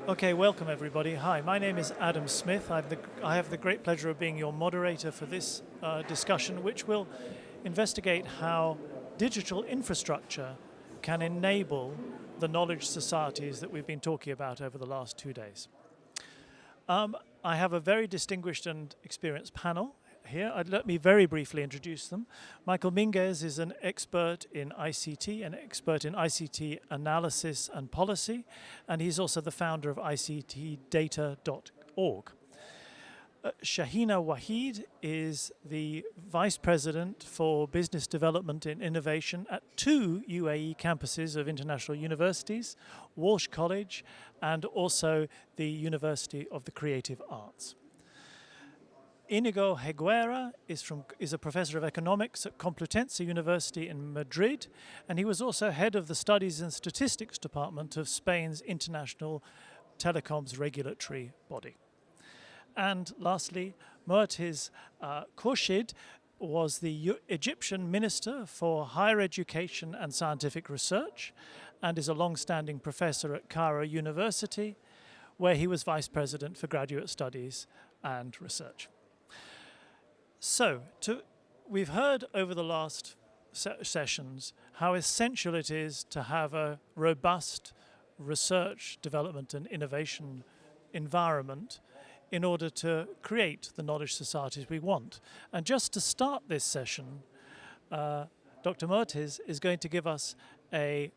Okay, welcome everybody. Hi, my name is Adam Smith. I have the great pleasure of being your moderator for this discussion, which will investigate how digital infrastructure can enable the knowledge societies that we've been talking about over the last 2 days. I have a very distinguished and experienced panel here. Let me very briefly introduce them. Michael Minguez is an expert in ICT, an expert in ICT analysis and policy, and he's also the founder of ICTdata.org. Shahina Waheed is the Vice President for Business Development and Innovation at 2 UAE campuses of international universities, Walsh College and also the University of the Creative Arts. Inigo Higuera is a professor of economics at Complutense University in Madrid, and he was also head of the Studies and Statistics Department of Spain's International Telecoms Regulatory Body. And lastly, Mu'taziz Khurshid was the Egyptian Minister for Higher Education and Scientific Research and is a long-standing professor at Cairo University, where he was Vice President for Graduate Studies and Research. So, we've heard over the last sessions how essential it is to have a robust research, development and innovation environment in order to create the knowledge societies we want. And just to start this session, Dr. Mu'taziz is going to give us a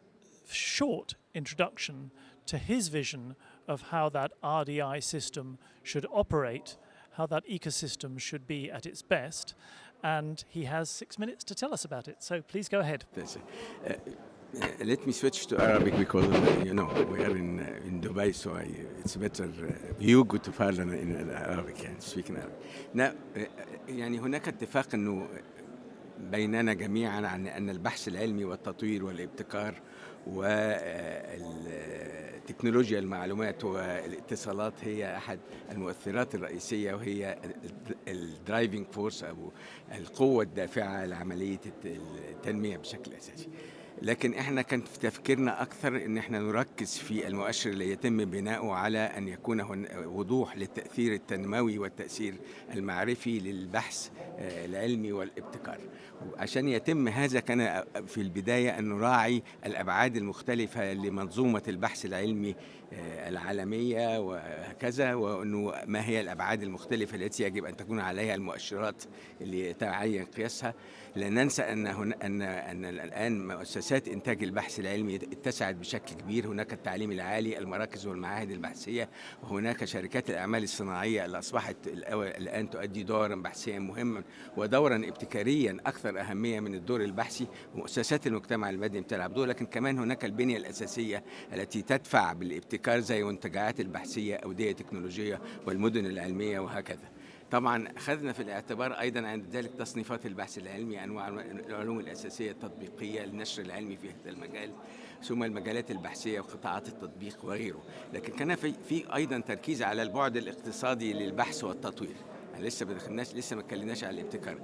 short introduction to his vision of how that RDI system should operate, how that ecosystem should be at its best, and he has 6 minutes to tell us about it. So please go ahead. Let me switch to Arabic because we are in Dubai, so it's better you go to Farlan in Arabic and speak in Arabic. Now, يعني هناك اتفاق إنه بيننا جميعا عن أن البحث العلمي والتطوير والابتكار والتكنولوجيا المعلومات والاتصالات هي أحد المؤثرات الرئيسية، وهي الدرايفنج فورس أو القوة الدافعة لعملية التنمية بشكل أساسي. لكن احنا كان في تفكيرنا اكثر ان احنا نركز في المؤشر اللي يتم بناؤه على ان يكون وضوح للتأثير التنموي والتأثير المعرفي للبحث العلمي والابتكار. عشان يتم هذا كان في البداية أن نراعي الأبعاد المختلفة لمنظومة البحث العلمي العالمية وهكذا، وأنه ما هي الأبعاد المختلفة التي يجب أن تكون عليها المؤشرات اللي يتعين قياسها. لا ننسى أن الآن مؤسسات إنتاج البحث العلمي اتسعت بشكل كبير. هناك التعليم العالي، المراكز والمعاهد البحثية، وهناك شركات الأعمال الصناعية اللي أصبحت الآن تؤدي دورا بحثيا مهما ودورا ابتكاريا أكثر أهمية من الدور البحثي، ومؤسسات المجتمع المدني بتلعب دور. لكن كمان هناك البنية الأساسية التي تدفع بالابتكار زي المنتجعات البحثية، أودية تكنولوجية، والمدن العلمية وهكذا. طبعا أخذنا في الاعتبار أيضا عند ذلك تصنيفات البحث العلمي، أنواع العلوم الأساسية التطبيقية للنشر العلمي في هذا المجال، ثم المجالات البحثية وقطاعات التطبيق وغيره. لكن كان في أيضا تركيز على البعد الاقتصادي للبحث والتطوير. لسه ما اتكلمناش على الابتكار.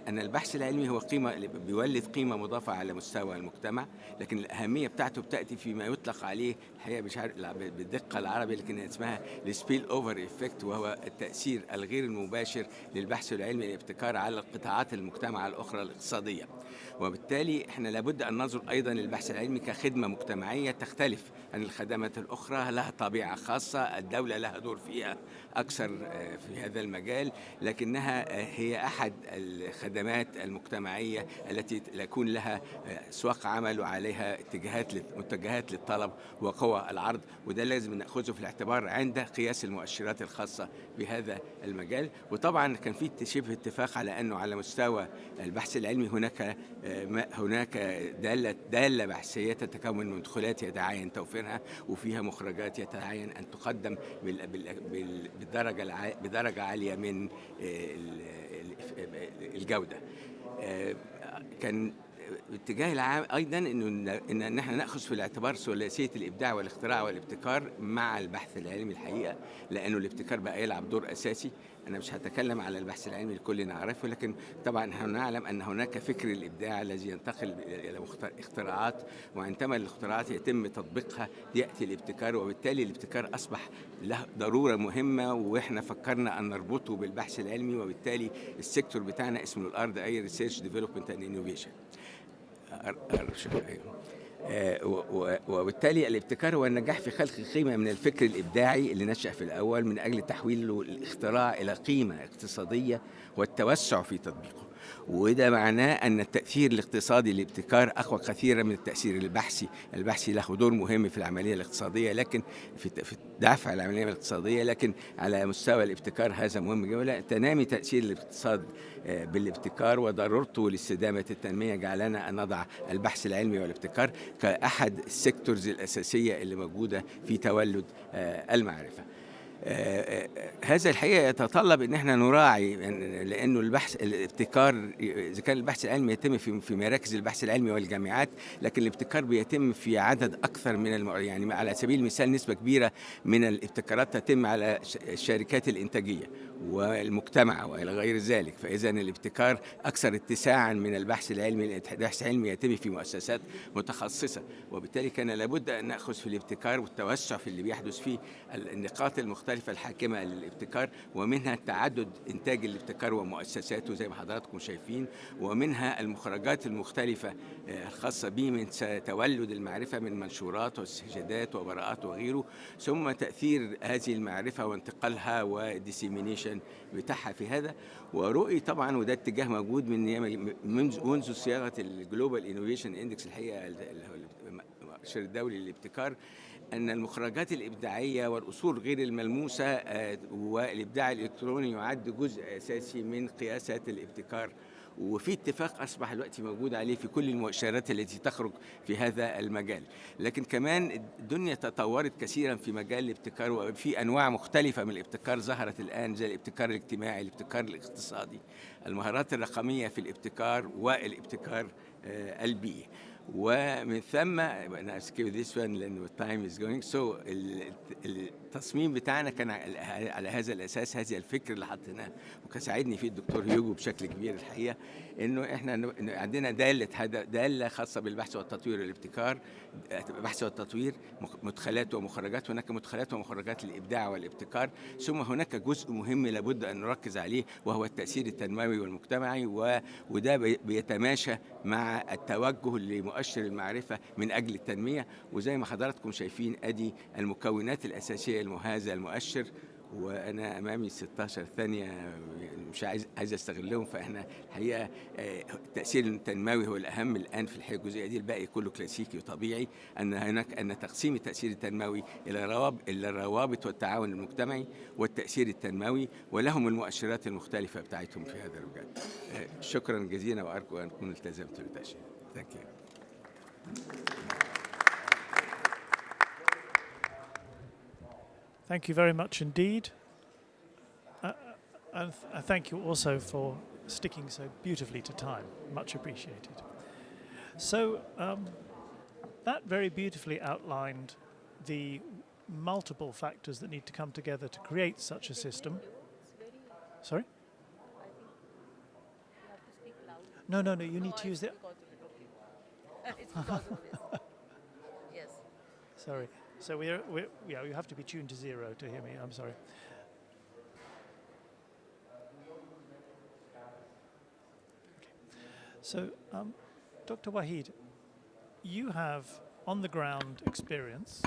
ان البحث العلمي هو قيمه، بيولد قيمه مضافه على مستوى المجتمع، لكن الاهميه بتاعته بتاتي فيما يطلق عليه الحقيقه مش عارف بالدقه العربي، لكن اسمها السبيل اوفر ايفكت، وهو التاثير الغير المباشر للبحث العلمي والابتكار على القطاعات المجتمع الاخرى الاقتصاديه. وبالتالي احنا لابد ان ننظر ايضا للبحث العلمي كخدمه مجتمعيه تختلف عن الخدمات الاخرى، لها طبيعه خاصه، الدوله لها دور فيها اكثر في هذا المجال، لكنها هي أحد الخدمات المجتمعية التي يكون لها سوق عمل وعليها متجهات للطلب وقوى العرض، وده لازم نأخذه في الاعتبار عند قياس المؤشرات الخاصة بهذا المجال. وطبعا كان في شبه اتفاق على أنه على مستوى البحث العلمي هناك دالة بحثية تتكون من مدخلات يتعين توفيرها، وفيها مخرجات يتعين أن تقدم بدرجة عالية من الجودة. كان الاتجاه العام أيضا إن نحن نأخذ في الاعتبار ثلاثية الإبداع والاختراع والابتكار مع البحث العلمي الحقيقة، لأنه الابتكار بقى يلعب دور أساسي. أنا مش هتكلم على البحث العلمي الكل نعرفه، لكن طبعا نحن نعلم أن هناك فكر الإبداع الذي ينتقل إلى اختراعات، وعندما الاختراعات يتم تطبيقها يأتي الابتكار، وبالتالي الابتكار أصبح له ضرورة مهمة، وإحنا فكرنا أن نربطه بالبحث العلمي، وبالتالي السيكتور بتاعنا اسمه الأرض أي ريسيرش ديفلوبمنت اند انوفيشن. وبالتالي الابتكار هو النجاح في خلق قيمة من الفكر الإبداعي اللي نشأ في الأول من أجل تحويل الاختراع إلى قيمة اقتصادية والتوسع في تطبيقه. وده معناه أن التأثير الاقتصادي للابتكار أقوى كثيرا من التأثير البحثي. البحثي له دور مهم في العملية الاقتصادية، لكن في دفع العملية الاقتصادية، لكن على مستوى الابتكار هذا مهم جدا. تنامي تأثير الاقتصاد بالابتكار وضرورته لاستدامة التنمية جعلنا أن نضع البحث العلمي والابتكار كأحد السيكتورز الأساسية اللي موجودة في تولد المعرفة. هذا الحقيقة يتطلب ان احنا نراعي، لانه الابتكار اذا كان البحث العلمي يتم في مراكز البحث العلمي والجامعات، لكن الابتكار بيتم في عدد اكثر من يعني على سبيل المثال نسبة كبيرة من الابتكارات تتم على الشركات الانتاجية والمجتمع والى غير ذلك. فاذا الابتكار اكثر اتساعا من البحث العلمي. البحث العلمي يتم في مؤسسات متخصصة، وبالتالي كان لابد ان ناخذ في الابتكار والتوسع في اللي بيحدث فيه النقاط المختلفة الحاكمة للابتكار، ومنها تعدد إنتاج الابتكار ومؤسساته زي ما حضراتكم شايفين، ومنها المخرجات المختلفة الخاصة به من تولد المعرفة من منشورات واستجادات وبراءات وغيره، ثم تأثير هذه المعرفة وانتقالها والديسيمينيشن بتاعها في هذا. ورؤي طبعا، وده اتجاه موجود منذ صياغة الجلوبال انوفيشن اندكس الحقيقة المؤشر الدولي للابتكار، أن المخرجات الإبداعية والأصول غير الملموسة والإبداع الإلكتروني يعد جزء أساسي من قياسات الابتكار، وفي اتفاق أصبح الوقت موجود عليه في كل المؤشرات التي تخرج في هذا المجال. لكن كمان الدنيا تطورت كثيرا في مجال الابتكار، وفي أنواع مختلفة من الابتكار ظهرت الآن، زي الابتكار الاجتماعي، الابتكار الاقتصادي، المهارات الرقمية في الابتكار، والابتكار البيئي. ومن ثم أنا skip this one لأنه time is going. So التصميم بتاعنا كان على هذا الأساس، هذا الفكر اللي حطيناه وكان ساعدني فيه الدكتور هيوجو بشكل كبير الحقيقة، إنه إحنا عندنا دالة خاصة بالبحث والتطوير والابتكار. البحث والتطوير مدخلات ومخرجات، هناك مدخلات ومخرجات للإبداع والابتكار، ثم هناك جزء مهم لابد أن نركز عليه وهو التأثير التنموي والمجتمعي، وده بيتماشى مع التوجه لمؤشر المعرفة من أجل التنمية. وزي ما حضراتكم شايفين أدي المكونات الأساسية لهذا المؤشر، وأنا أمامي 16 ثانية يعني مش عايز أستغلهم. فإحنا الحقيقة التأثير التنموي هو الأهم الآن في الحقيقة الجزئية دي، الباقي كله كلاسيكي وطبيعي. أن تقسيم التأثير التنموي إلى الروابط والتعاون المجتمعي والتأثير التنموي، ولهم المؤشرات المختلفة بتاعتهم في هذا المجال. شكرا جزيلا، وأرجو أن أكون التزمت بالتأشير. Thank you. Thank you very much indeed. And thank you also for sticking so beautifully to time. Much appreciated. So that very beautifully outlined the multiple factors that need to come together to create such a system. Sorry? No, you need to use the... It's because of this. Yes. Sorry. So you have to be tuned to 0 to hear me. I'm sorry. Okay. So, Dr. Wahid, you have on-the-ground experience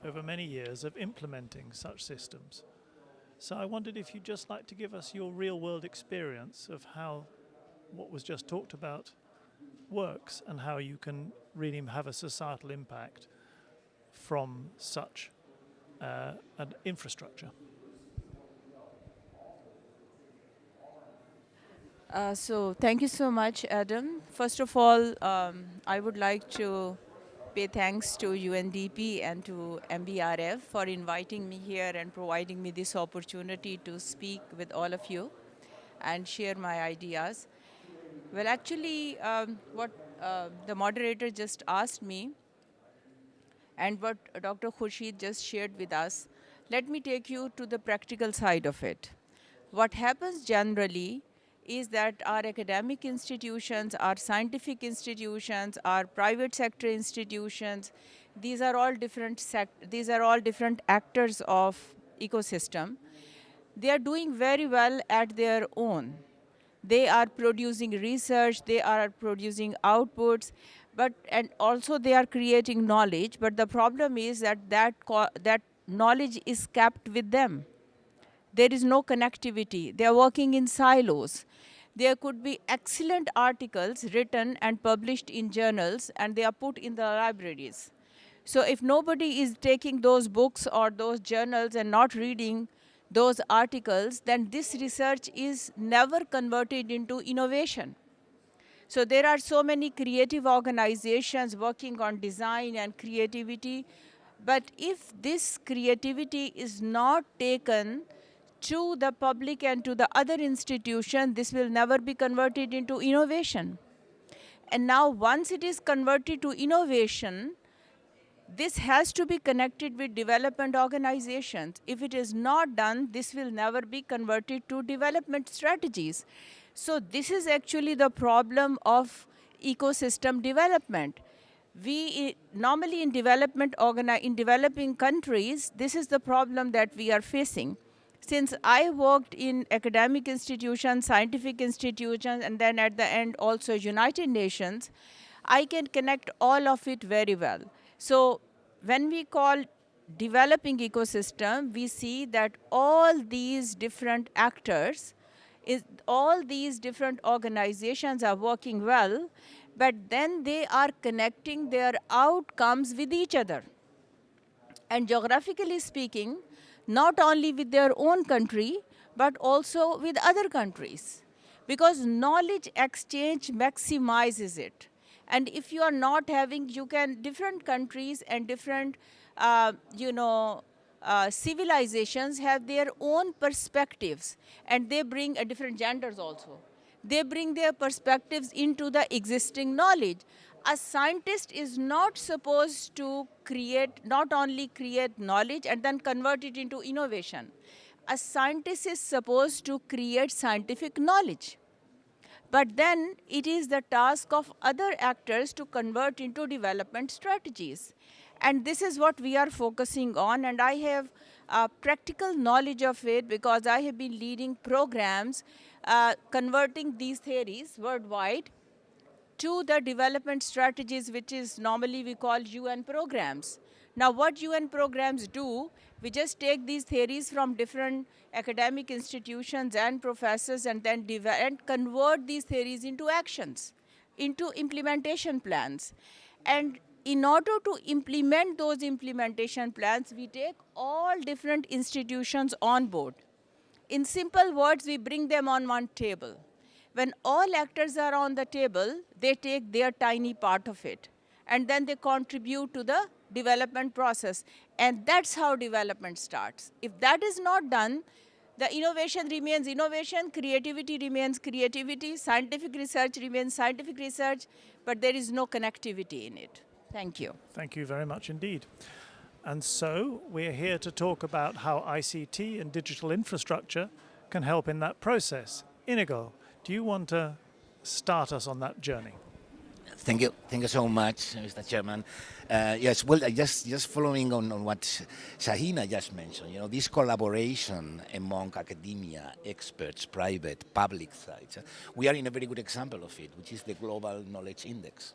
over many years of implementing such systems. So I wondered if you'd just like to give us your real-world experience of how what was just talked about works and how you can really have a societal impact from such an infrastructure. So thank you so much, Adam. First of all, I would like to pay thanks to UNDP and to MBRF for inviting me here and providing me this opportunity to speak with all of you and share my ideas. Well, actually, what the moderator just asked me and what Dr. Khurshid just shared with us, let me take you to the practical side of it. What happens generally is that our academic institutions, our scientific institutions, our private sector institutions, these are all these are all different actors of ecosystem. They are doing very well at their own. They are producing research, they are producing outputs, but and also they are creating knowledge. But the problem is that that knowledge is kept with them. There is no connectivity. They are working in silos. There could be excellent articles written and published in journals, and they are put in the libraries. So if nobody is taking those books or those journals and not reading those articles, then this research is never converted into innovation. So there are so many creative organizations working on design and creativity, but if this creativity is not taken to the public and to the other institution, this will never be converted into innovation. And now once it is converted to innovation, this has to be connected with development organizations. If it is not done, this will never be converted to development strategies. So this is actually the problem of ecosystem development. Normally in in developing countries, this is the problem that we are facing. Since I worked in academic institutions, scientific institutions, and then at the end also United Nations, I can connect all of it very well. So when we call developing ecosystem, we see that all these different actors, all these different organizations are working well, but then they are connecting their outcomes with each other. And geographically speaking, not only with their own country, but also with other countries. Because knowledge exchange maximizes it. And if you are not having, different countries and different, civilizations have their own perspectives, and they bring different genders also. They bring their perspectives into the existing knowledge. A scientist is not supposed to not only create knowledge and then convert it into innovation. A scientist is supposed to create scientific knowledge. But then it is the task of other actors to convert into development strategies. And this is what we are focusing on. And I have practical knowledge of it because I have been leading programs converting these theories worldwide to the development strategies, which is normally we call UN programs. Now, what UN programs do, we just take these theories from different academic institutions and professors and then and convert these theories into actions, into implementation plans. And in order to implement those implementation plans, we take all different institutions on board. In simple words, we bring them on one table. When all actors are on the table, they take their tiny part of it. And then they contribute to the development process. And that's how development starts. If that is not done, the innovation remains innovation, creativity remains creativity, scientific research remains scientific research, but there is no connectivity in it. Thank you. Thank you very much indeed. And so we're here to talk about how ICT and digital infrastructure can help in that process. Inigo, do you want to start us on that journey? Thank you so much, Mr. Chairman. Yes, well, just following on what Shahina just mentioned, this collaboration among academia, experts, private, public sides, we are in a very good example of it, which is the Global Knowledge Index,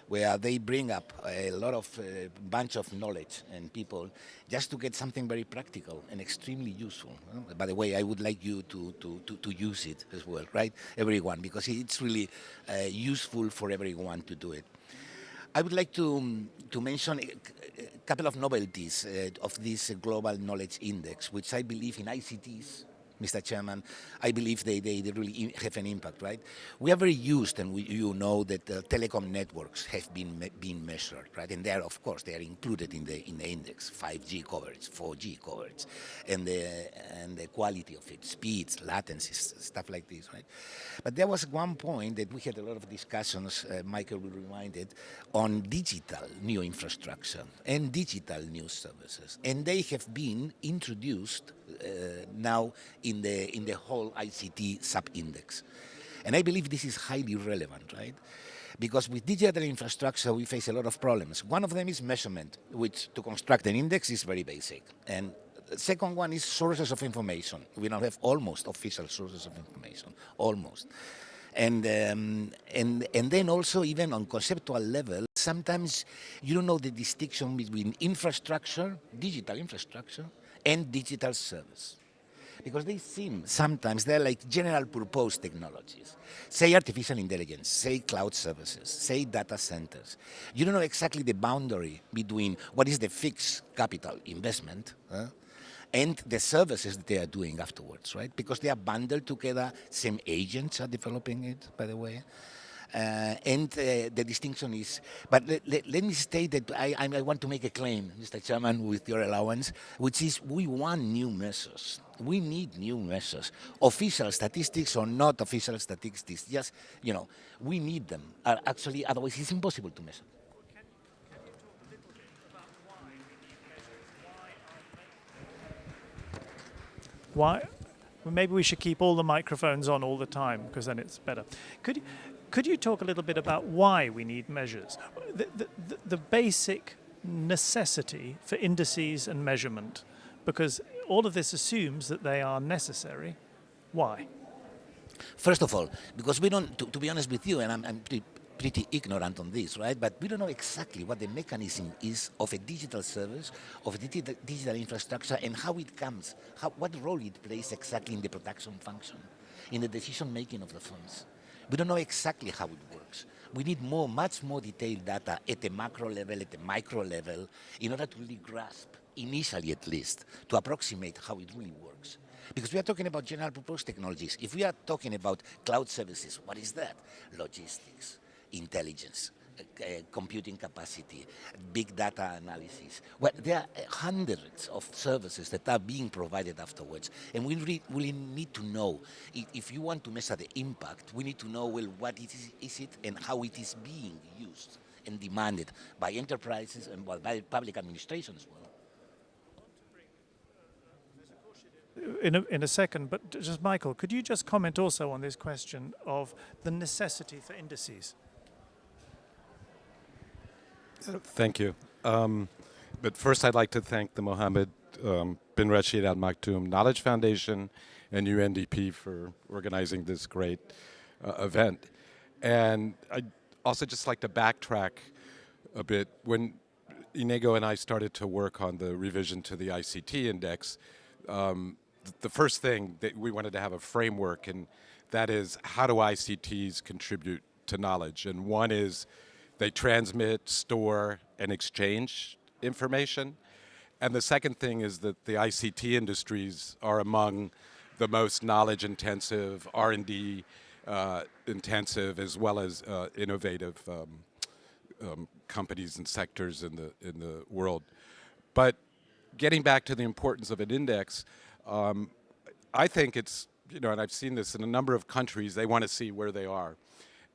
where they bring up a lot of bunch of knowledge and people just to get something very practical and extremely useful. By the way, I would like you to use it as well, right? Everyone, because it's really useful for everyone to do it. I would like to mention a couple of novelties of this Global Knowledge Index, which I believe in ICTs, Mr. Chairman, I believe they really have an impact, right? We are very used, and you know that telecom networks have been measured, right? And of course, they are included in the index, 5G coverage, 4G coverage, and the quality of it, speeds, latencies, stuff like this, right? But there was one point that we had a lot of discussions, Michael will remind it, on digital new infrastructure and digital new services. And they have been introduced now in the whole ICT sub-index. And I believe this is highly relevant, right? Because with digital infrastructure, we face a lot of problems. One of them is measurement, which to construct an index is very basic. And the second one is sources of information. We don't have almost official sources of information, almost. And then also even on conceptual level, sometimes you don't know the distinction between infrastructure, digital infrastructure, and digital service. Because they seem, sometimes they're like general purpose technologies. Say artificial intelligence, say cloud services, say data centers. You don't know exactly the boundary between what is the fixed capital investment and the services that they are doing afterwards, right? Because they are bundled together, same agents are developing it, by the way. And the distinction is, but let me state that I want to make a claim, Mr. Chairman, with your allowance, which is we want new measures. We need new measures. Official statistics or not official statistics, just, we need them. Actually, otherwise it's impossible to measure. Why? Well, maybe we should keep all the microphones on all the time, because then it's better. Could you talk a little bit about why we need measures? The basic necessity for indices and measurement, because all of this assumes that they are necessary. Why? First of all, because we don't, to be honest with you, and I'm pretty ignorant on this, right? But we don't know exactly what the mechanism is of a digital service, of a digital infrastructure, and how it comes, what role it plays exactly in the production function, in the decision making of the funds. We don't know exactly how it works. We need much more detailed data at the macro level, at the micro level, in order to really grasp, initially at least, to approximate how it really works. Because we are talking about general purpose technologies. If we are talking about cloud services, what is that? Logistics, intelligence, computing capacity, big data analysis. Well, there are hundreds of services that are being provided afterwards. And we really need to know, if you want to measure the impact, we need to know, well, what is it and how it is being used and demanded by enterprises and by public administration as well. In a second, but just Michael, could you just comment also on this question of the necessity for indices? Thank you. But first, I'd like to thank the Mohammed bin Rashid Al Maktoum Knowledge Foundation and UNDP for organizing this great event. And I'd also just like to backtrack a bit. When Inigo and I started to work on the revision to the ICT index, the first thing that we wanted to have a framework, and that is, how do ICTs contribute to knowledge? And one is they transmit, store, and exchange information. And the second thing is that the ICT industries are among the most knowledge-intensive, R&D intensive, as well as innovative companies and sectors in the world. But getting back to the importance of an index, I think it's, and I've seen this in a number of countries, they want to see where they are.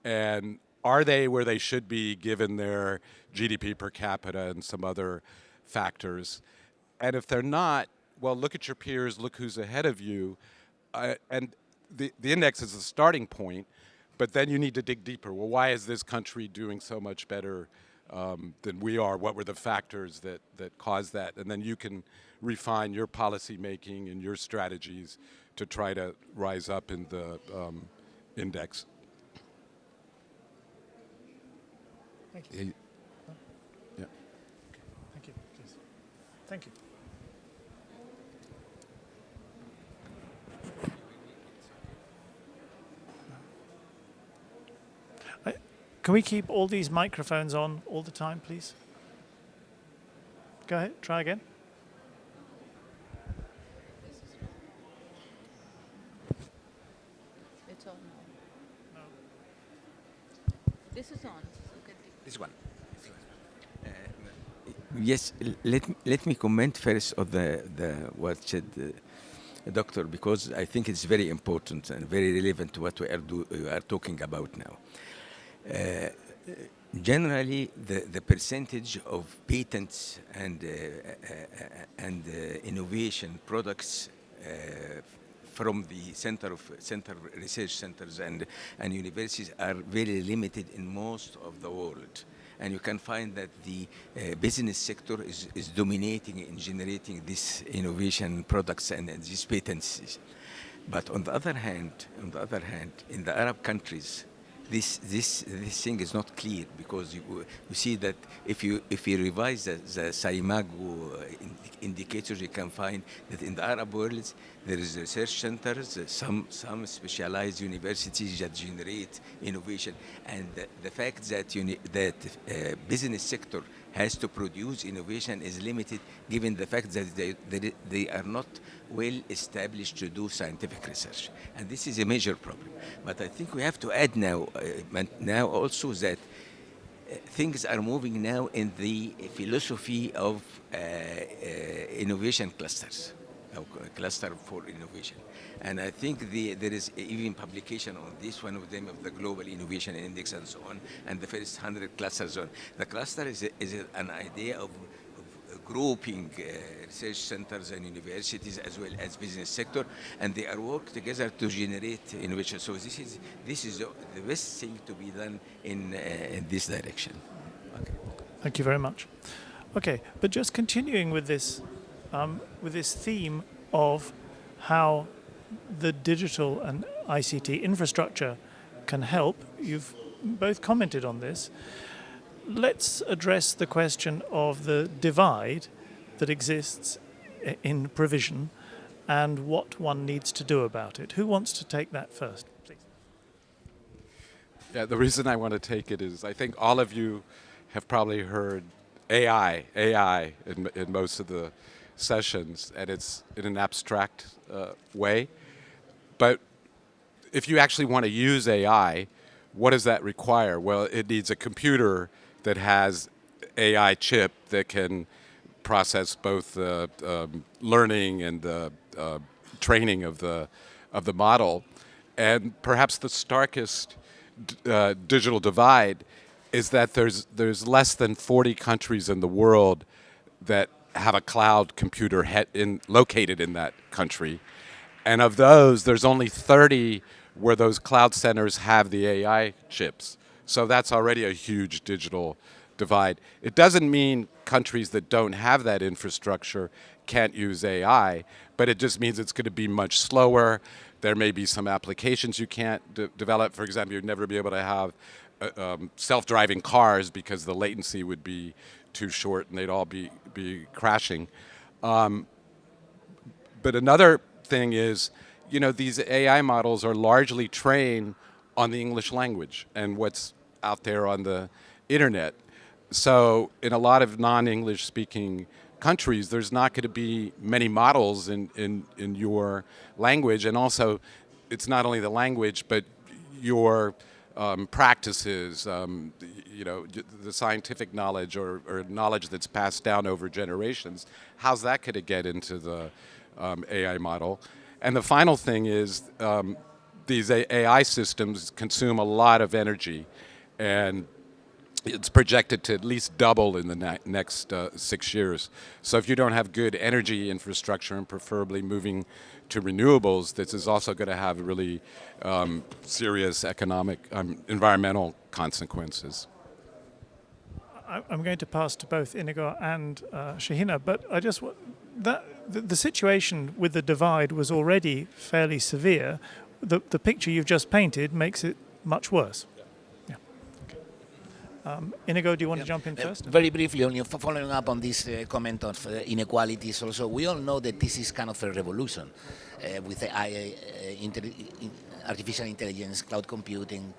And are they where they should be given their GDP per capita and some other factors? And if they're not, well, look at your peers, look who's ahead of you. And the index is a starting point, but then you need to dig deeper. Well, why is this country doing so much better than we are? What were the factors that caused that? And then you can refine your policy making and your strategies to try to rise up in the index. Thank you. Yeah. Thank you, please. Thank you. Can we keep all these microphones on all the time, please? Go ahead, try again. It's on now. No. This is on. This one. Yes, let me comment first on the what said the doctor, because I think it's very important and very relevant to what we are talking about now. Generally, the percentage of patents and innovation products from the center research centers and universities are very limited in most of the world. And you can find that the business sector is dominating in generating this innovation products and these patents. But on the other hand, in the Arab countries, this thing is not clear, because you see that if you revise the Saimago indicators, you can find that in the Arab world there is research centers, some specialized universities that generate innovation, and the fact that business sector has to produce innovation is limited, given the fact that they are not well established to do scientific research, and this is a major problem. But I think we have to add now also that things are moving now in the philosophy of innovation clusters, cluster for innovation. And I think there is even publication on this, one of them of the Global Innovation Index and so on, and the first 100 clusters on. The cluster is an idea of grouping research centers and universities as well as business sector, and they are work together to generate innovation. So this is the best thing to be done in this direction. Okay. Thank you very much. Okay, but just continuing with this theme of how the digital and ICT infrastructure can help, you've both commented on this. Let's address the question of the divide that exists in provision and what one needs to do about it. Who wants to take that first, please? Yeah, the reason I want to take it is I think all of you have probably heard AI in most of the sessions, and it's in an abstract way. But if you actually want to use AI, what does that require? Well, it needs a computer that has AI chip that can process both the learning and the training of the model. And perhaps the starkest digital divide is that there's less than 40 countries in the world that have a cloud computer located in that country. And of those, there's only 30 where those cloud centers have the AI chips. So that's already a huge digital divide. It doesn't mean countries that don't have that infrastructure can't use AI, but it just means it's going to be much slower. There may be some applications you can't develop. For example, you'd never be able to have self-driving cars because the latency would be too short and they'd all be crashing. But another thing is, these AI models are largely trained on the English language and what's out there on the internet. So in a lot of non-English speaking countries, there's not going to be many models in your language. And also, it's not only the language, but your practices, the scientific knowledge or knowledge that's passed down over generations. How's that going to get into the AI model? And the final thing is these AI systems consume a lot of energy, and it's projected to at least double in the next 6 years. So if you don't have good energy infrastructure and preferably moving to renewables, this is also going to have really serious economic, environmental consequences. I'm going to pass to both Inigo and Shahina, but I just want the situation with the divide was already fairly severe. The picture you've just painted makes it much worse. Yeah. Okay. Inigo, do you want to jump in first? Very briefly, only following up on this comment of inequalities. Also, we all know that this is kind of a revolution with AI, artificial intelligence, cloud computing.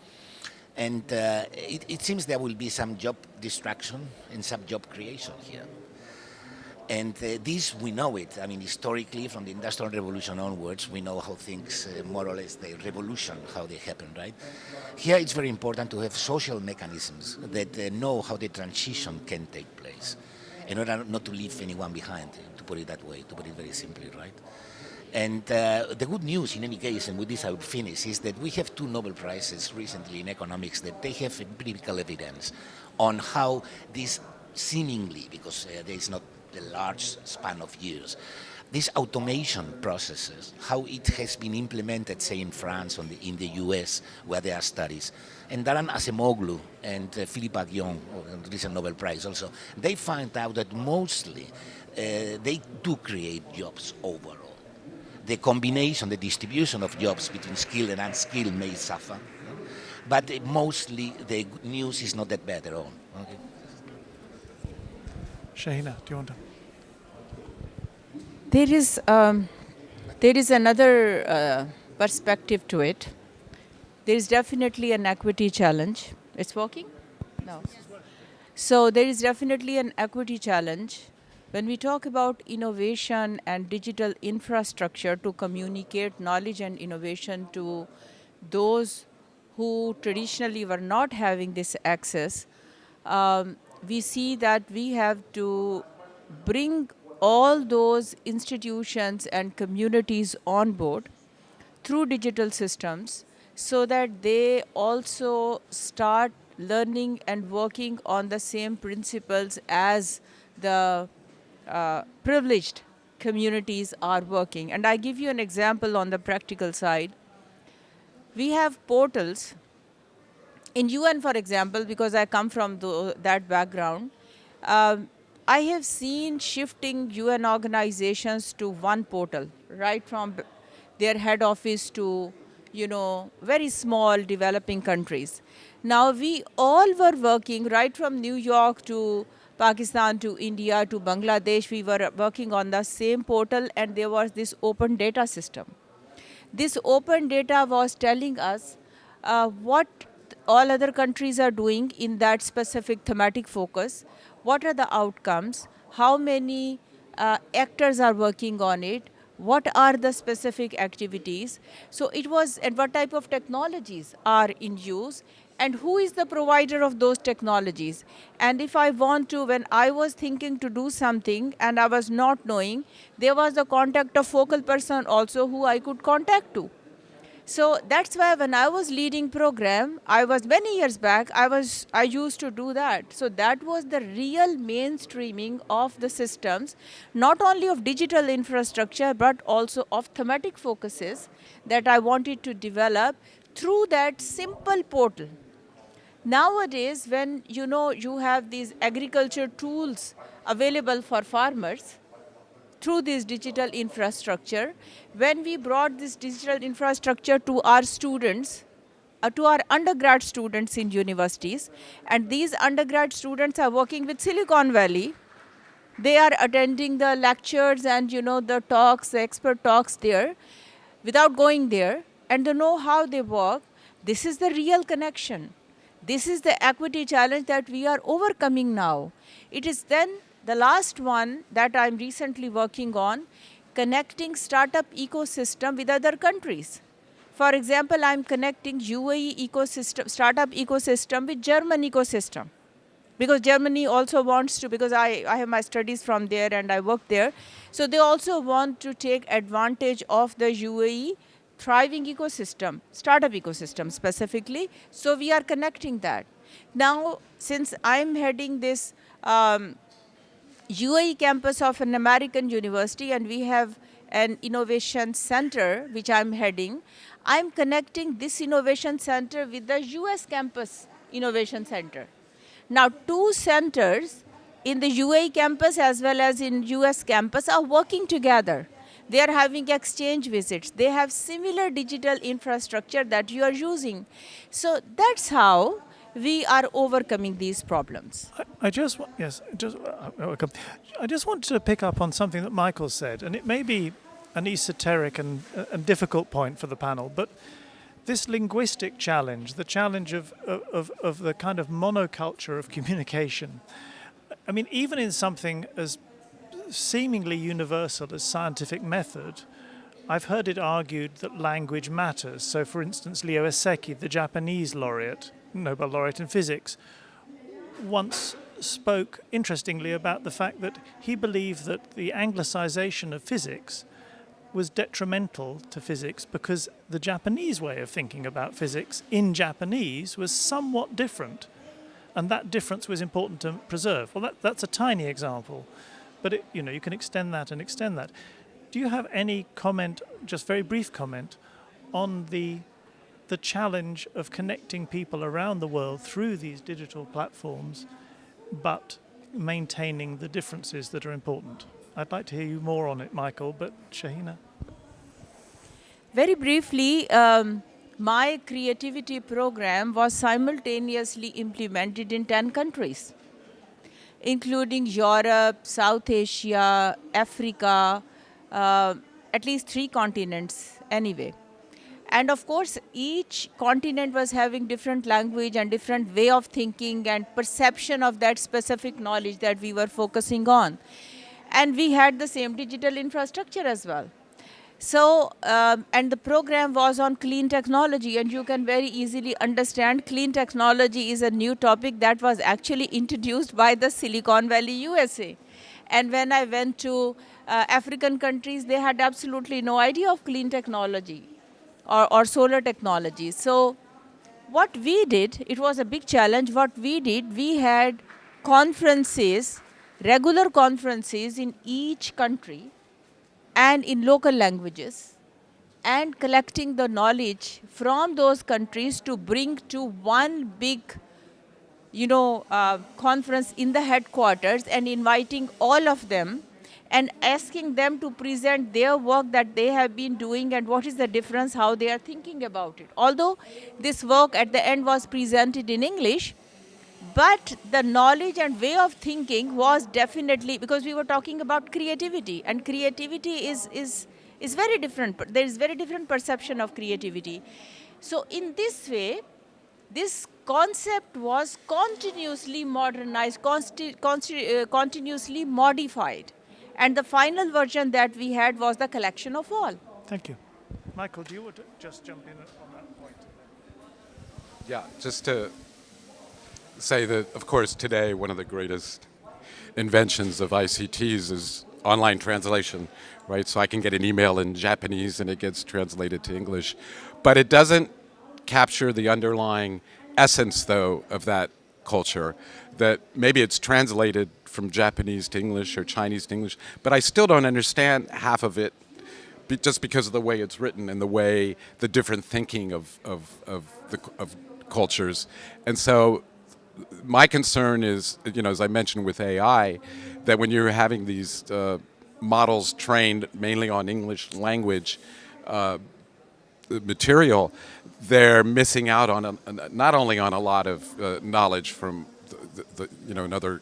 And it seems there will be some job destruction and some job creation here. And this, we know it. I mean, historically, from the Industrial Revolution onwards, we know how things, more or less, the revolution, how they happen, right? Here, it's very important to have social mechanisms that know how the transition can take place, in order not to leave anyone behind, to put it that way, to put it very simply, right? And the good news, in any case, and with this I would finish, is that we have 2 Nobel Prizes recently in economics that they have empirical evidence on how this seemingly, because there is not a large span of years, these automation processes, how it has been implemented, say, in France or in the US, where there are studies. And Daran Acemoglu and Philippe Aghion, recent Nobel Prize also, they find out that mostly they do create jobs overall. The combination, the distribution of jobs between skilled and unskilled may suffer, but mostly the news is not that bad at all. Okay? Shahina, do you want to? There is another perspective to it. There is definitely an equity challenge. It's working? No. So there is definitely an equity challenge. When we talk about innovation and digital infrastructure to communicate knowledge and innovation to those who traditionally were not having this access, we see that we have to bring all those institutions and communities on board through digital systems so that they also start learning and working on the same principles as the privileged communities are working. And I give you an example on the practical side. We have portals in UN, for example, because I come from that background. I have seen shifting UN organizations to one portal, right from their head office to, very small developing countries. Now we all were working right from New York to Pakistan to India to Bangladesh. We were working on the same portal, and there was this open data system. This open data was telling us what all other countries are doing in that specific thematic focus, what are the outcomes, how many actors are working on it, what are the specific activities. So it was, and what type of technologies are in use, and who is the provider of those technologies. And if I want to, when I was thinking to do something and I was not knowing, there was the contact of focal person also who I could contact to. So that's why when I was leading program, I was many years back, I used to do that. So that was the real mainstreaming of the systems, not only of digital infrastructure, but also of thematic focuses that I wanted to develop through that simple portal. Nowadays, when you have these agriculture tools available for farmers, through this digital infrastructure, when we brought this digital infrastructure to our students, to our undergrad students in universities, and these undergrad students are working with Silicon Valley, they are attending the lectures and the talks, the expert talks there, without going there, and they know how they work. This is the real connection. This is the equity challenge that we are overcoming now. It is then the last one that I'm recently working on, connecting startup ecosystem with other countries. For example, I'm connecting UAE ecosystem, startup ecosystem with German ecosystem. Because Germany also wants to, because I have my studies from there and I work there. So they also want to take advantage of the UAE thriving ecosystem, startup ecosystem specifically. So we are connecting that. Now, since I'm heading this UAE campus of an American university, and we have an innovation center which I'm heading, I'm connecting this innovation center with the US campus innovation center. Now, two centers in the UAE campus as well as in US campus are working together. They are having exchange visits. They have similar digital infrastructure that you are using. So that's how we are overcoming these problems. I just want to pick up on something that Michael said, and it may be an esoteric and difficult point for the panel, but this linguistic challenge, the challenge of the kind of monoculture of communication. I mean, even in something as seemingly universal as scientific method, I've heard it argued that language matters. So, for instance, Leo Eseki, the Japanese laureate, Nobel laureate in physics, once spoke interestingly about the fact that he believed that the anglicization of physics was detrimental to physics because the Japanese way of thinking about physics in Japanese was somewhat different, and that difference was important to preserve. Well, that's a tiny example, but you can extend that and extend that. do you have any comment, just very brief comment, on the challenge of connecting people around the world through these digital platforms, but maintaining the differences that are important? I'd like to hear you more on it, Michael, but Shahina? Very briefly, my creativity program was simultaneously implemented in 10 countries, including Europe, South Asia, Africa, at least 3 continents anyway. And of course, each continent was having different language and different way of thinking and perception of that specific knowledge that we were focusing on. And we had the same digital infrastructure as well. So, and the program was on clean technology, and you can very easily understand clean technology is a new topic that was actually introduced by the Silicon Valley, USA. And when I went to African countries, they had absolutely no idea of clean technology or solar technology. So what we did, it was a big challenge. What we did, we had conferences, regular conferences in each country and in local languages, and collecting the knowledge from those countries to bring to one big conference in the headquarters and inviting all of them and asking them to present their work that they have been doing and what is the difference, how they are thinking about it. Although this work at the end was presented in English, but the knowledge and way of thinking was definitely, because we were talking about creativity, and creativity is very different. There is very different perception of creativity. So in this way, this concept was continuously modernized, continuously modified. And the final version that we had was the collection of all. Thank you. Michael, do you want to just jump in on that point? Yeah, just to say that, of course, today one of the greatest inventions of ICTs is online translation, right? So I can get an email in Japanese and it gets translated to English. But it doesn't capture the underlying essence, though, of that culture, that maybe it's translated from Japanese to English or Chinese to English, but I still don't understand half of it just because of the way it's written and the different thinking of cultures. And so my concern is, as I mentioned with AI, that when you're having these models trained mainly on English language material, they're missing out on not only on a lot of knowledge from in other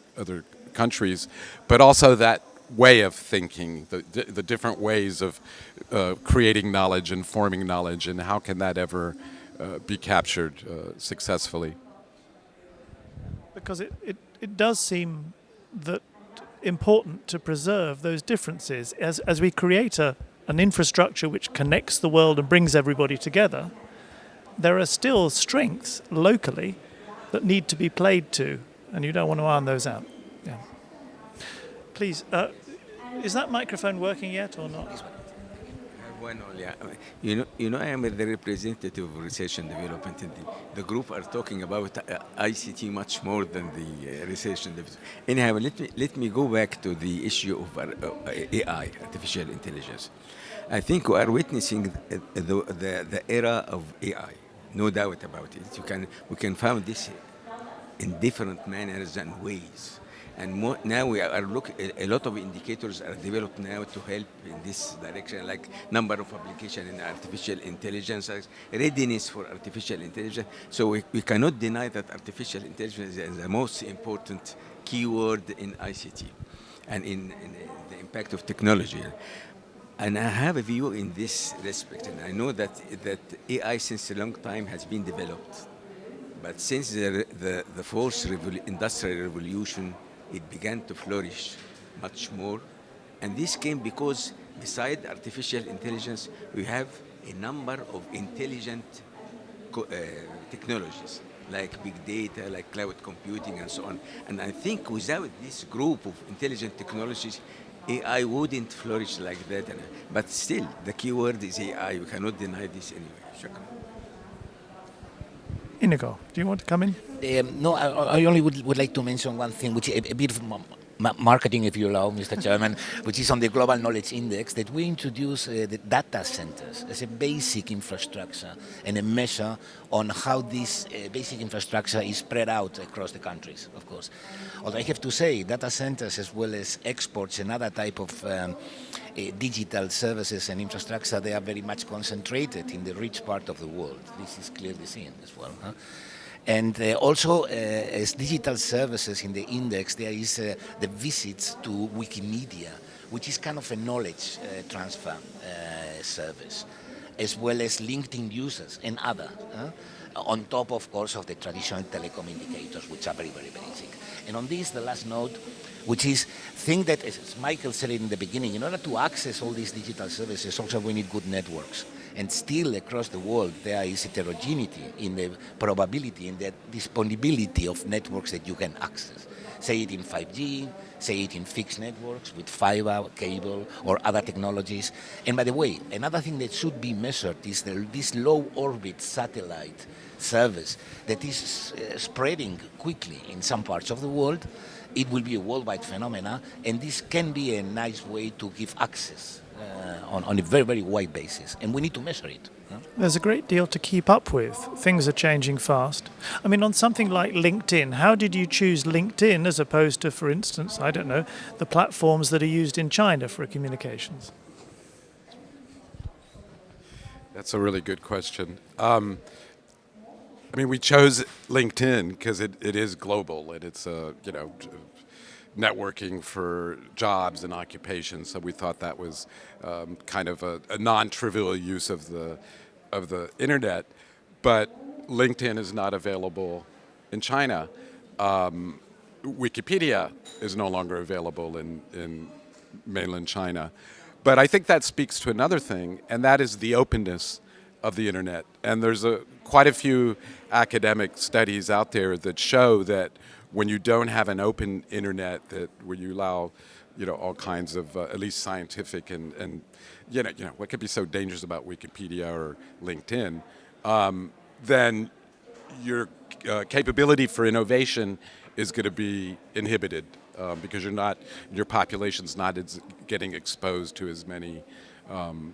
countries, but also that way of thinking, the different ways of creating knowledge and forming knowledge, and how can that ever be captured successfully? Because it does seem that important to preserve those differences as we create an infrastructure which connects the world and brings everybody together. There are still strengths locally that need to be played to, and you don't want to iron those out. Yeah. Please, is that microphone working yet or not? One only. I am the representative of research and development. And the group are talking about ICT much more than the research and development. Anyhow, let me go back to the issue of AI, artificial intelligence. I think we are witnessing the era of AI, no doubt about it. We can find this in different manners and ways. And now we are looking, a lot of indicators are developed now to help in this direction, like number of applications in artificial intelligence, readiness for artificial intelligence. So we cannot deny that artificial intelligence is the most important keyword in ICT and in the impact of technology. And I have a view in this respect, and I know that AI since a long time has been developed. But since the fourth industrial revolution, it began to flourish much more. And this came because beside artificial intelligence, we have a number of intelligent technologies, like big data, like cloud computing, and so on. And I think without this group of intelligent technologies, AI wouldn't flourish like that. But still, the key word is AI. We cannot deny this anyway. Shukran. Inigo, do you want to come in? No, I only would like to mention one thing, which a bit marketing, if you allow, Mr. Chairman, which is on the Global Knowledge Index, that we introduce the data centers as a basic infrastructure and a measure on how this basic infrastructure is spread out across the countries, of course. Although I have to say, data centers as well as exports and other type of digital services and infrastructure, they are very much concentrated in the rich part of the world. This is clearly seen as well. Huh? And also, as digital services in the index, there is the visits to Wikimedia, which is kind of a knowledge transfer service, as well as LinkedIn users and other, on top, of course, of the traditional telecom indicators, which are very, very basic. And on this, the last note, which is thing that, as Michael said in the beginning, in order to access all these digital services, also we need good networks. And still across the world, there is heterogeneity in the probability and the disponibility of networks that you can access. Say it in 5G, say it in fixed networks with fiber, cable, or other technologies. And by the way, another thing that should be measured is this low orbit satellite service that is spreading quickly in some parts of the world. It will be a worldwide phenomenon, and this can be a nice way to give access on a very, very wide basis, and we need to measure it. There's a great deal to keep up with. Things are changing fast. I mean, on something like LinkedIn, how did you choose LinkedIn as opposed to, for instance, I don't know, the platforms that are used in China for communications? That's a really good question. I mean, we chose LinkedIn because it is global and it's networking for jobs and occupations. So we thought that was kind of a non-trivial use of the internet. But LinkedIn is not available in China. Wikipedia is no longer available in mainland China. But I think that speaks to another thing, and that is the openness of the internet. And there's quite a few academic studies out there that show that when you don't have an open internet, that where you allow, all kinds of at least scientific and what could be so dangerous about Wikipedia or LinkedIn, then your capability for innovation is going to be inhibited because your population's not getting exposed to as many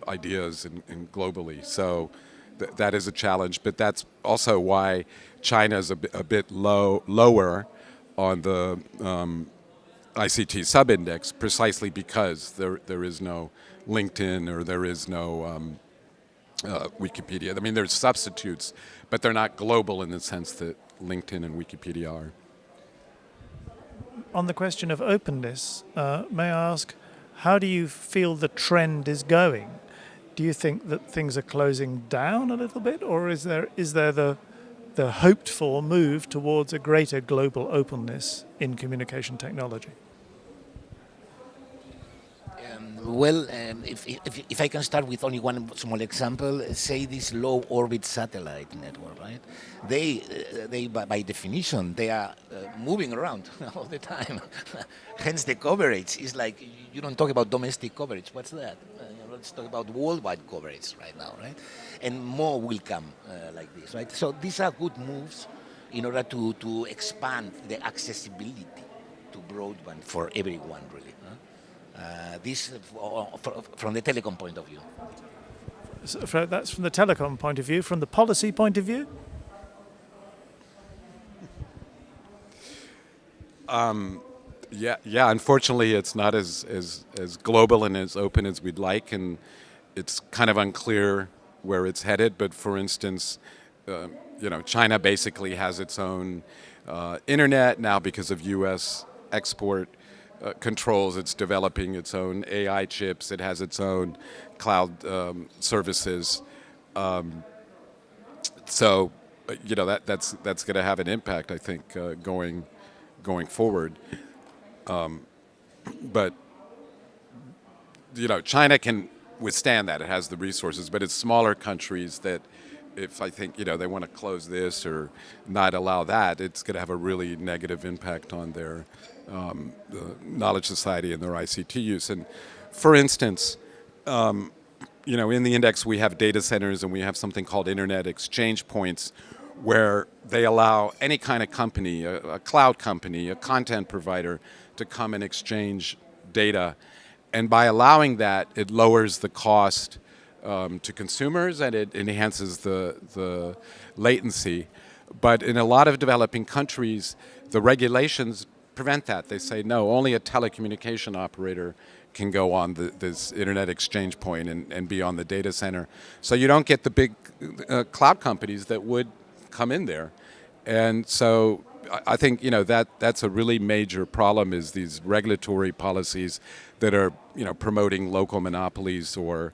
ideas and globally. So that is a challenge, but that's also why China is a bit lower on the ICT sub-index, precisely because there is no LinkedIn or there is no Wikipedia. I mean, there's substitutes, but they're not global in the sense that LinkedIn and Wikipedia are. On the question of openness, may I ask, how do you feel the trend is going? Do you think that things are closing down a little bit, or is there the hoped for move towards a greater global openness in communication technology? If I can start with only one small example, say this low orbit satellite network, right? They by definition, they are moving around all the time. Hence the coverage is like, you don't talk about domestic coverage. What's that? Let's talk about worldwide coverage right now, right? And more will come like this, right? So these are good moves in order to expand the accessibility to broadband for everyone, really. This from the telecom point of view. So that's from the telecom point of view. From the policy point of view? Yeah. Unfortunately, it's not as global and as open as we'd like, and it's kind of unclear where it's headed. But for instance, China basically has its own internet now because of U.S. export controls. It's developing its own AI chips. It has its own cloud services. So, that's going to have an impact, I think, going forward. But China can withstand that. It has the resources, but it's smaller countries that, if I think they want to close this or not allow that, it's going to have a really negative impact on their the knowledge society and their ICT use. And for instance, in the index we have data centers and we have something called internet exchange points, where they allow any kind of company, a cloud company, a content provider, to come and exchange data. And by allowing that, it lowers the cost to consumers and it enhances the latency. But in a lot of developing countries, the regulations prevent that. They say, no, only a telecommunication operator can go on this internet exchange point and be on the data center. So you don't get the big cloud companies that would come in there. And so I think that's a really major problem is these regulatory policies that are promoting local monopolies or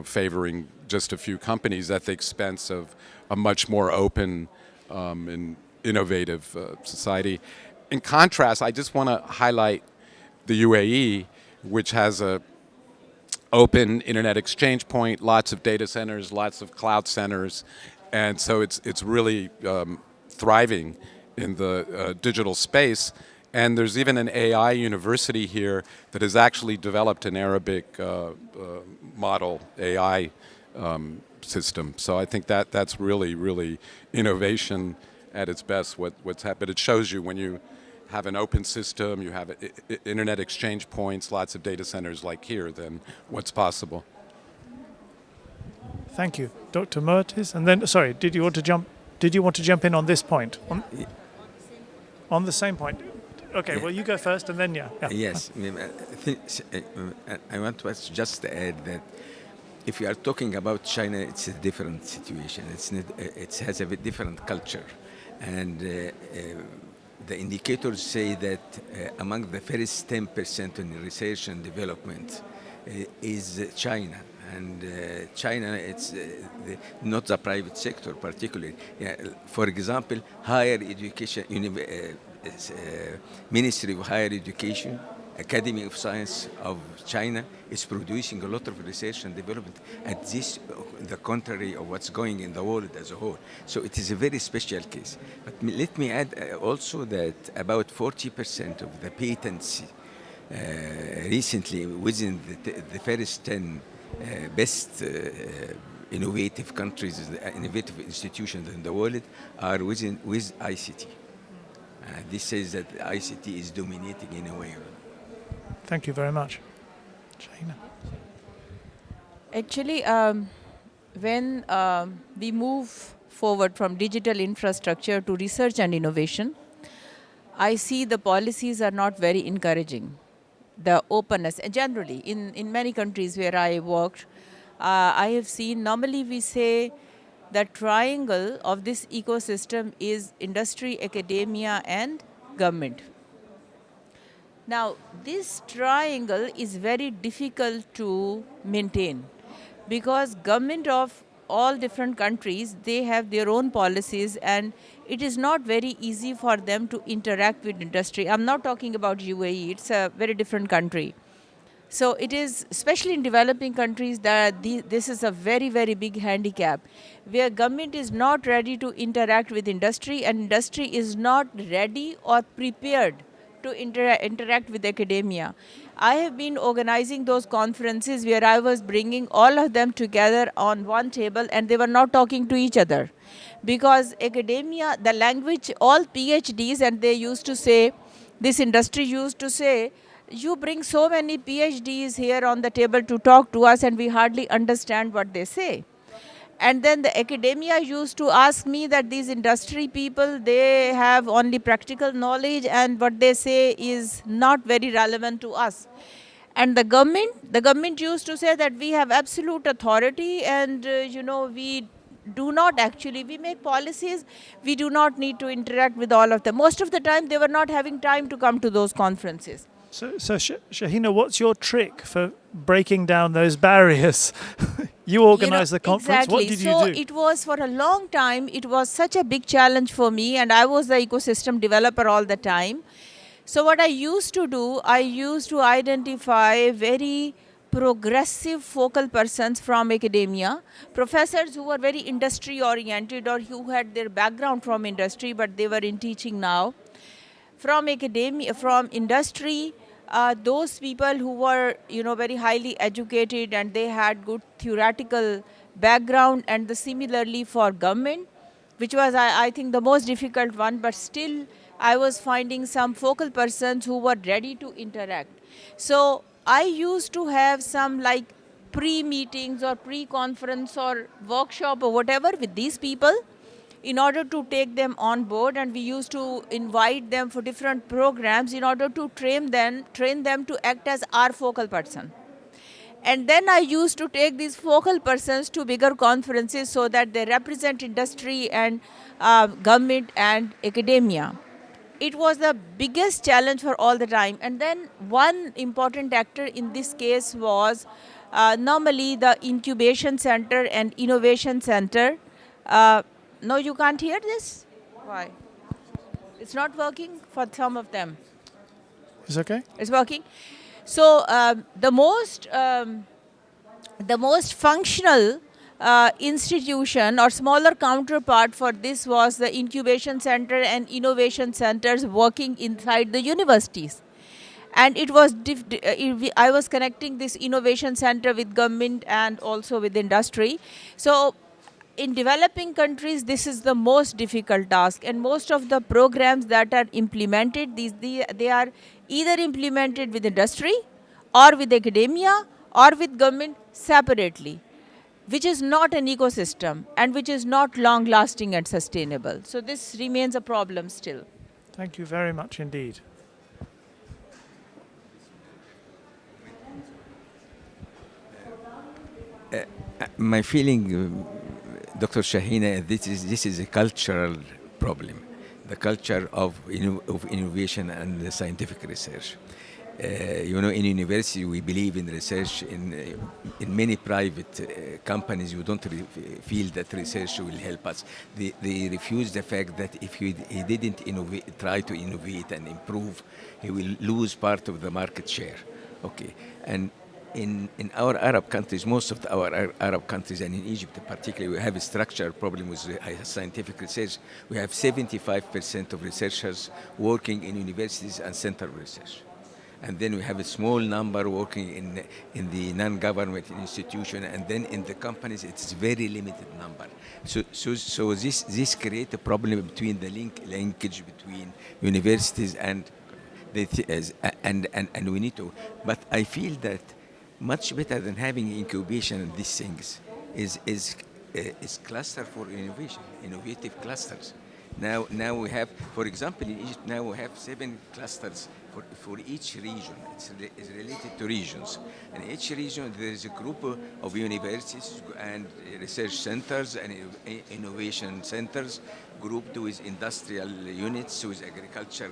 favoring just a few companies at the expense of a much more open and innovative society. In contrast, I just want to highlight the UAE, which has a open internet exchange point, lots of data centers, lots of cloud centers, and so it's really thriving in the digital space. And there's even an AI university here that has actually developed an Arabic model AI system. So I think that's really innovation at its best. What's happened? It shows you when you have an open system, you have internet exchange points, lots of data centers like here, then what's possible. Thank you, Dr. Mertes. And then, sorry, did you want to jump in on this point? On the same point. Okay, well, you go first, and then yeah. Yes, I want to just add that if you are talking about China, it's a different situation. It has a bit different culture, and the indicators say that among the first 10% in research and development is China. And China, it's not the private sector particularly. Yeah, for example, higher education, Ministry of Higher Education, Academy of Science of China is producing a lot of research and development at this, the contrary of what's going in the world as a whole. So it is a very special case. But let me add also that about 40% of the patents recently within the first 10 best innovative countries, innovative institutions in the world are with ICT. This says that ICT is dominating in a way. Thank you very much. Shahina. Actually, when we move forward from digital infrastructure to research and innovation, I see the policies are not very encouraging. The openness, and generally, in many countries where I worked, I have seen, normally we say the triangle of this ecosystem is industry, academia, and government. Now, this triangle is very difficult to maintain because government of all different countries, they have their own policies and it is not very easy for them to interact with industry. I'm not talking about UAE, it's a very different country. So it is, especially in developing countries, that this is a very big handicap, where government is not ready to interact with industry and industry is not ready or prepared to interact with academia. I have been organizing those conferences where I was bringing all of them together on one table and they were not talking to each other. Because academia, the language, all PhDs, and they used to say, this industry used to say, you bring so many PhDs here on the table to talk to us and we hardly understand what they say. And then the academia used to ask me that these industry people, they have only practical knowledge and what they say is not very relevant to us. And the government used to say that we have absolute authority and, we do not actually, we make policies, we do not need to interact with all of them. Most of the time, they were not having time to come to those conferences. So Shahina, what's your trick for breaking down those barriers? You organized the conference. Exactly. What did you do? So it was, for a long time, it was such a big challenge for me, and I was the ecosystem developer all the time. So what I used to do, I used to identify very progressive focal persons from academia, professors who were very industry oriented or who had their background from industry but they were in teaching now. From academia, from industry, those people who were, very highly educated and they had good theoretical background, and similarly for government, which was, I think, the most difficult one, but still I was finding some focal persons who were ready to interact. So I used to have some like pre-meetings or pre-conference or workshop or whatever with these people in order to take them on board, and we used to invite them for different programs in order to train them to act as our focal person. And then I used to take these focal persons to bigger conferences so that they represent industry and government and academia. It was the biggest challenge for all the time. And then one important actor in this case was normally the incubation center and innovation center. No, you can't hear this? Why? It's not working for some of them. Is okay? It's working. So the most functional institution or smaller counterpart for this was the incubation center and innovation centers working inside the universities. And it was I was connecting this innovation center with government and also with industry. So in developing countries, this is the most difficult task, and most of the programs that are implemented, they are either implemented with industry or with academia or with government separately, which is not an ecosystem and which is not long lasting and sustainable. So this remains a problem still. Thank you very much indeed. My feeling, Dr. Shahina, this is a cultural problem, the culture of innovation and the scientific research. In university we believe in research. In many private companies, you don't feel that research will help us. They refuse the fact that if he didn't try to innovate and improve, he will lose part of the market share. Okay, and in our Arab countries, most of our Arab countries, and in Egypt particularly, we have a structural problem with scientific research. We have 75% of researchers working in universities and center of research. And then we have a small number working in the non-government institution, and then in the companies it's very limited number. So this creates a problem between the linkage between universities and and we need to. But I feel that much better than having incubation and these things is cluster for innovation, innovative clusters. Now we have, for example, in Egypt, now we have 7 clusters for each region. It's related to regions. And each region, there is a group of universities and research centers and innovation centers grouped with industrial units, with agriculture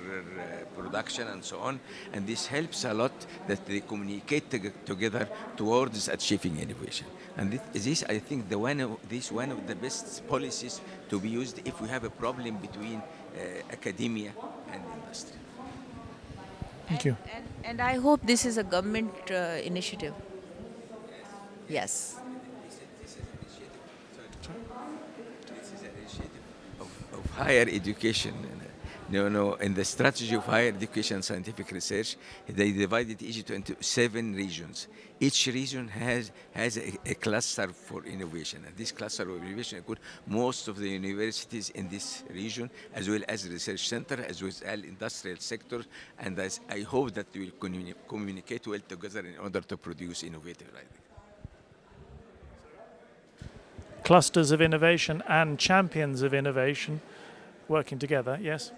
production and so on. And this helps a lot that they communicate together towards achieving innovation. And this, I think, one of the best policies to be used if we have a problem between academia and industry. Thank you. And I hope this is a government initiative. Yes. This is an initiative of higher education. In the strategy of higher education and scientific research, they divided Egypt into 7 regions. Each region has a cluster for innovation, and this cluster of innovation includes most of the universities in this region, as well as research center, as well as industrial sector, and I hope that we will communicate well together in order to produce innovative ideas. Clusters of innovation and champions of innovation working together, yes?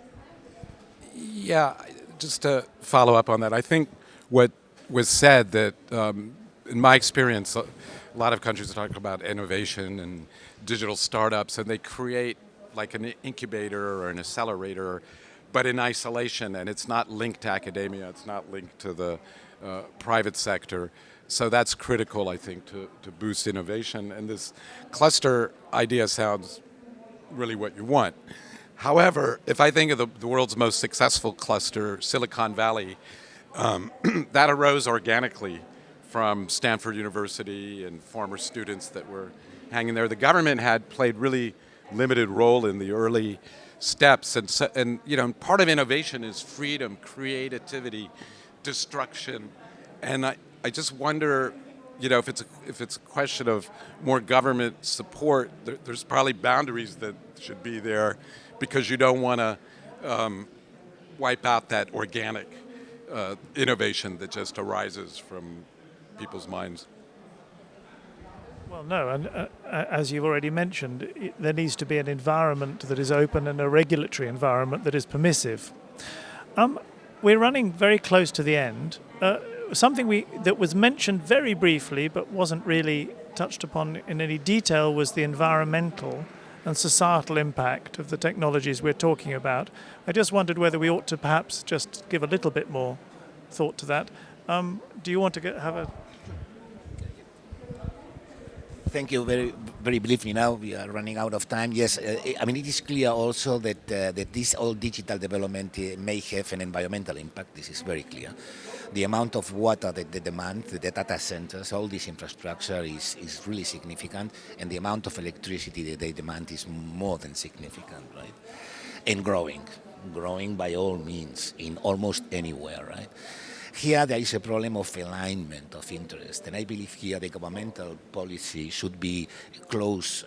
Yeah, just to follow up on that, I think what was said that, in my experience, a lot of countries are talking about innovation and digital startups, and they create like an incubator or an accelerator, but in isolation, and it's not linked to academia, it's not linked to the private sector. So that's critical, I think, to boost innovation. And this cluster idea sounds really what you want. However, if I think of the world's most successful cluster, Silicon Valley, that arose organically from Stanford University and former students that were hanging there. The government had played really limited role in the early steps, and part of innovation is freedom, creativity, destruction, and I just wonder if it's a question of more government support, there's probably boundaries that should be there, because you don't want to wipe out that organic innovation that just arises from people's minds. Well, no, and as you've already mentioned, there needs to be an environment that is open and a regulatory environment that is permissive. We're running very close to the end. Something that was mentioned very briefly but wasn't really touched upon in any detail was the environmental and societal impact of the technologies we're talking about. I just wondered whether we ought to perhaps just give a little bit more thought to that. Do you want to have a... Thank you. Very, very briefly now, we are running out of time. Yes, I mean, it is clear also that this all digital development may have an environmental impact. This is very clear. The amount of water that they demand, the data centers, all this infrastructure is really significant, and the amount of electricity that they demand is more than significant, right? And growing by all means in almost anywhere, right? Here there is a problem of alignment of interest, and I believe here the governmental policy should be close,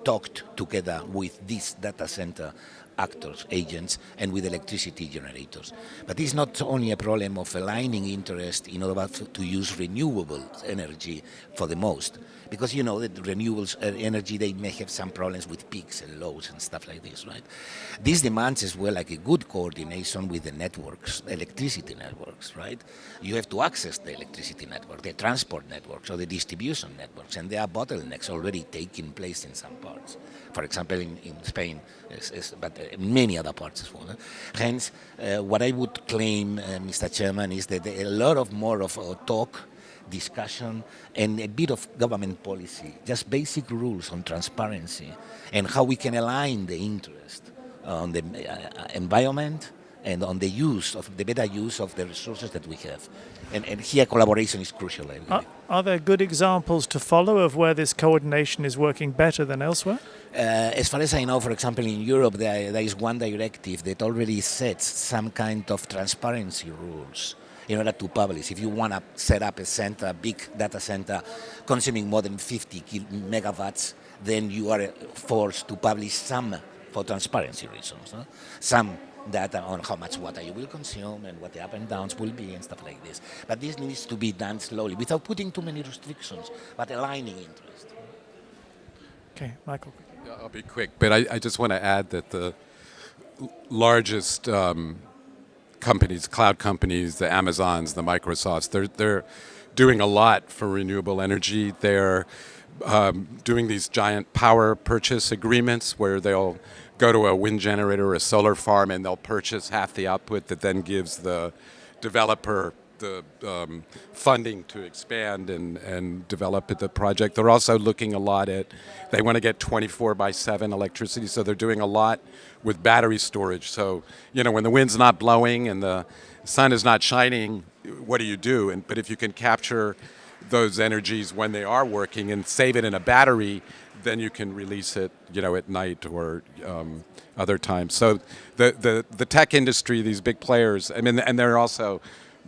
talked together with these data center actors, agents, and with electricity generators. But it's not only a problem of aligning interest in order to use renewable energy for the most, because you know that renewables energy, they may have some problems with peaks and lows and stuff like this, right? This demands as well like a good coordination with the networks, electricity networks, right? You have to access the electricity network, the transport networks, or the distribution networks, and there are bottlenecks already taking place in some parts. For example, in Spain, but many other parts as well. Hence, what I would claim, Mr. Chairman, is that a lot of more of talk, discussion, and a bit of government policy, just basic rules on transparency and how we can align the interest on the environment and on the better use of the resources that we have. And here collaboration is crucial. Are there good examples to follow of where this coordination is working better than elsewhere? As far as I know, for example, in Europe, there is one directive that already sets some kind of transparency rules in order to publish. If you want to set up a big data center consuming more than 50 megawatts, then you are forced to publish some, for transparency reasons, some data on how much water you will consume and what the up and downs will be and stuff like this. But this needs to be done slowly without putting too many restrictions, but aligning interest. Okay, Michael. I'll be quick, but I just want to add that the largest companies, cloud companies, the Amazons, the Microsofts, they're doing a lot for renewable energy. They're doing these giant power purchase agreements where they'll go to a wind generator or a solar farm and they'll purchase half the output that then gives the developer the funding to expand and develop the project. They're also looking a lot at, they want to get 24/7 electricity, so they're doing a lot with battery storage. So, when the wind's not blowing and the sun is not shining, what do? But if you can capture those energies when they are working and save it in a battery, then you can release it, at night or other times. So the tech industry, these big players, and they're also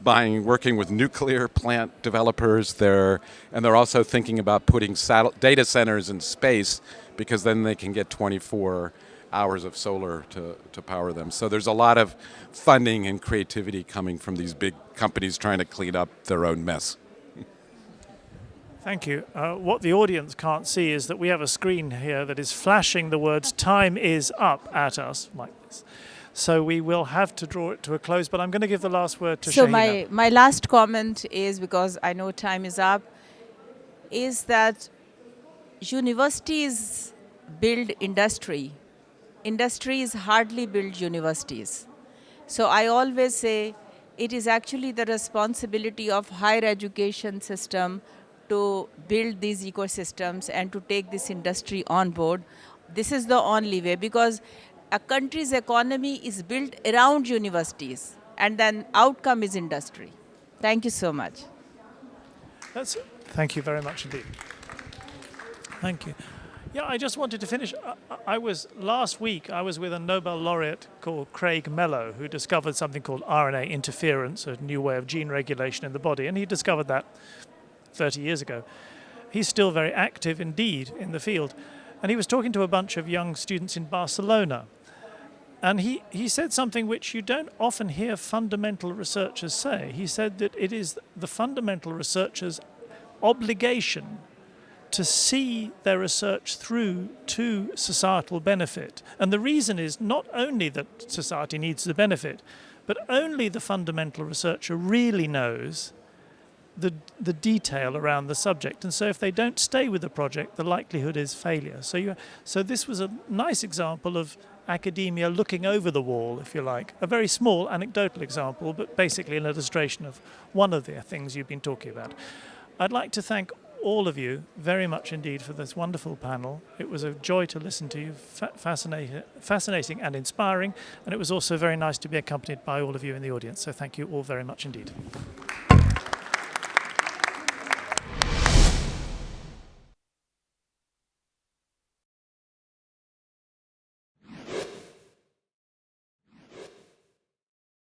working with nuclear plant developers. They're also thinking about putting data centers in space, because then they can get 24 hours of solar to power them. So there's a lot of funding and creativity coming from these big companies trying to clean up their own mess. Thank you. What the audience can't see is that we have a screen here that is flashing the words "time is up" at us like this. So we will have to draw it to a close, but I'm going to give the last word to Shahina. So my last comment is, because I know time is up, is that universities build industry. Industries hardly build universities. So I always say it is actually the responsibility of higher education system to build these ecosystems and to take this industry on board. This is the only way, because a country's economy is built around universities, and then outcome is industry. Thank you so much. Thank you very much indeed. Thank you. Yeah, I just wanted to finish. Last week, I was with a Nobel laureate called Craig Mello, who discovered something called RNA interference, a new way of gene regulation in the body, and he discovered that 30 years ago. He's still very active indeed in the field. And he was talking to a bunch of young students in Barcelona. And he said something which you don't often hear fundamental researchers say. He said that it is the fundamental researchers' obligation to see their research through to societal benefit. And the reason is not only that society needs the benefit, but only the fundamental researcher really knows the detail around the subject. And so if they don't stay with the project, the likelihood is failure. So this was a nice example of academia looking over the wall, if you like. A very small anecdotal example, but basically an illustration of one of the things you've been talking about. I'd like to thank all of you very much indeed for this wonderful panel. It was a joy to listen to you, fascinating and inspiring, and it was also very nice to be accompanied by all of you in the audience. So thank you all very much indeed.